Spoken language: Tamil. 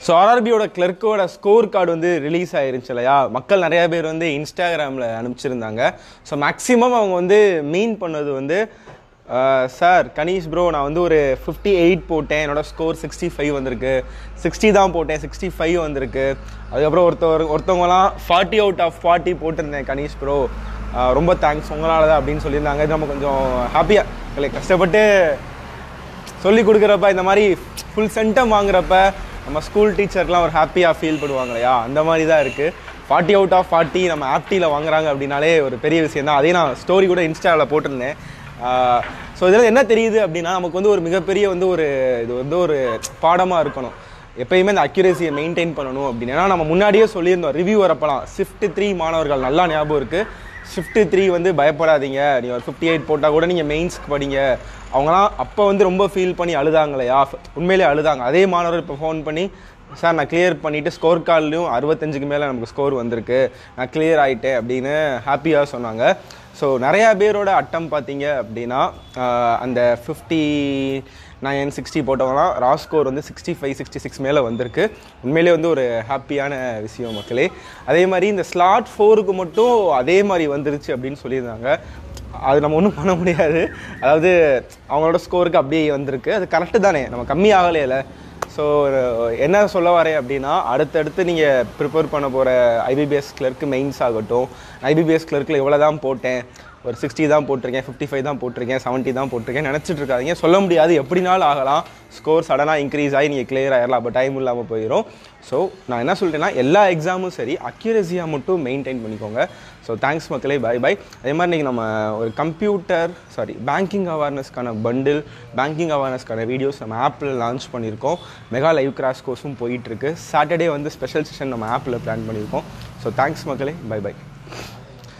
ஸோ ஆர்ஆர்பியோட கிளர்க்கோட ஸ்கோர் கார்டு வந்து ரிலீஸ் ஆயிருச்சு இல்லையா, மக்கள் நிறைய பேர் வந்து இன்ஸ்டாகிராமில் அனுப்பிச்சிருந்தாங்க. ஸோ மேக்ஸிமம் அவங்க வந்து மீன் பண்ணது வந்து சார் கனீஷ் ப்ரோ நான் வந்து ஒரு 58 போட்டேன், என்னோட ஸ்கோர் 65 வந்திருக்கு, 60 தான் போட்டேன் 65 வந்திருக்கு. அதுக்கப்புறம் ஒருத்தவங்கலாம் 40 out of 40 போட்டிருந்தேன் கனீஷ் ப்ரோ, ரொம்ப தேங்க்ஸ் உங்களால் தான் அப்படின்னு சொல்லியிருந்தாங்க. இது நம்ம கொஞ்சம் ஹாப்பியாக கஷ்டப்பட்டு சொல்லி கொடுக்குறப்ப இந்த மாதிரி ஃபுல் சென்டம் வாங்குறப்ப நம்ம ஸ்கூல் டீச்சர்லாம் ஒரு ஹாப்பியாக ஃபீல் பண்ணுவாங்க இல்லையா, அந்த மாதிரி தான் இருக்குது. 40 out of 40 நம்ம ஆப்டியில் வாங்குறாங்க அப்படின்னாலே ஒரு பெரிய விஷயம் தான். அதே நான் ஸ்டோரி கூட இன்ஸ்டாவில் போட்டிருந்தேன். ஸோ இதில் என்ன தெரியுது அப்படின்னா நமக்கு வந்து ஒரு மிகப்பெரிய வந்து இது வந்து ஒரு பாடமாக இருக்கணும். எப்பயுமே இந்த அக்யூரேசியை மெயின்டைன் பண்ணணும் அப்படின்னு. ஏன்னா நம்ம முன்னாடியே சொல்லியிருந்தோம் ரிவ்யூ வரப்பலாம் ஷிஃப்ட் 3 மாணவர்கள் நல்லா ஞாபகம் இருக்குது. ஷிஃப்ட் 3 வந்து பயப்படாதீங்க, நீங்கள் ஒரு 58 போட்டால் கூட நீங்கள் மெயின்ஸ்க்கு படிங்க. அவங்களாம் அப்போ வந்து ரொம்ப ஃபீல் பண்ணி அழுதாங்க இல்லையா, உண்மையிலே அழுதாங்க. அதே மாணவர் இப்போ ஃபோன் பண்ணி சார் நான் கிளியர் பண்ணிவிட்டு ஸ்கோர் கார்ட்லேயும் 65க்கு மேலே நமக்கு ஸ்கோர் வந்திருக்கு, நான் கிளியர் ஆகிட்டேன் அப்படின்னு ஹாப்பியாக சொன்னாங்க. ஸோ நிறையா பேரோட அட்டம் பார்த்தீங்க அப்படின்னா அந்த 59 60 போட்டவங்களாம் ரா ஸ்கோர் வந்து 65 66 மேலே வந்திருக்கு. உண்மையிலே வந்து ஒரு ஹாப்பியான விஷயம் மக்களே. அதே மாதிரி இந்த ஸ்லாட் 4க்கு மட்டும் அதே மாதிரி வந்துருச்சு அப்படின்னு சொல்லியிருந்தாங்க. அது நம்ம ஒன்றும் பண்ண முடியாது. அதாவது அவங்களோட ஸ்கோருக்கு அப்படியே வந்திருக்கு, அது கரெக்டு தானே, நம்ம கம்மி ஆகலையில. ஸோ என்ன சொல்ல வரேன் அப்படின்னா அடுத்தடுத்து நீங்கள் ப்ரிப்பேர் பண்ண போகிற ஐபிபிஎஸ் கிளர்க்கு மெயின்ஸ் ஆகட்டும், ஐபிபிஎஸ் கிளர்க்கில் இவ்வளோ தான் போட்டேன், ஒரு 60 தான் போட்டிருக்கேன், 55 தான் போட்டிருக்கேன், 70 தான் போட்டிருக்கேன் நினச்சிட்டு இருக்காதீங்க. சொல்ல முடியாது, எப்படினாலும் ஆகலாம். ஸ்கோர் சடனாக இன்க்ரீஸ் ஆகி நீங்கள் கிளியர் ஆகிடலாம், அப்போ டைம் இல்லாமல் போயிடும். ஸோ நான் என்ன சொல்லிட்டேன்னா எல்லா எக்ஸாமும் சரி அக்யூரேசியாக மட்டும் மெயின்டைன் பண்ணிக்கோங்க. ஸோ தேங்க்ஸ் மக்களே, பை பை. அதே மாதிரி இன்றைக்கி நம்ம ஒரு பேங்கிங் அவேர்னஸ்க்கான பண்டில், பேங்கிங் அவேர்னஸ்க்கான வீடியோஸ் நம்ம ஆப்பில் லான்ச் பண்ணியிருக்கோம். மெகா லைவ் கிராஷ் கோர்ஸும் போயிட்டுருக்கு. சாட்டர்டே வந்து ஸ்பெஷல் செஷன் நம்ம ஆப்பில் பிளான் பண்ணியிருக்கோம். ஸோ தேங்க்ஸ் மக்களே, பை பை.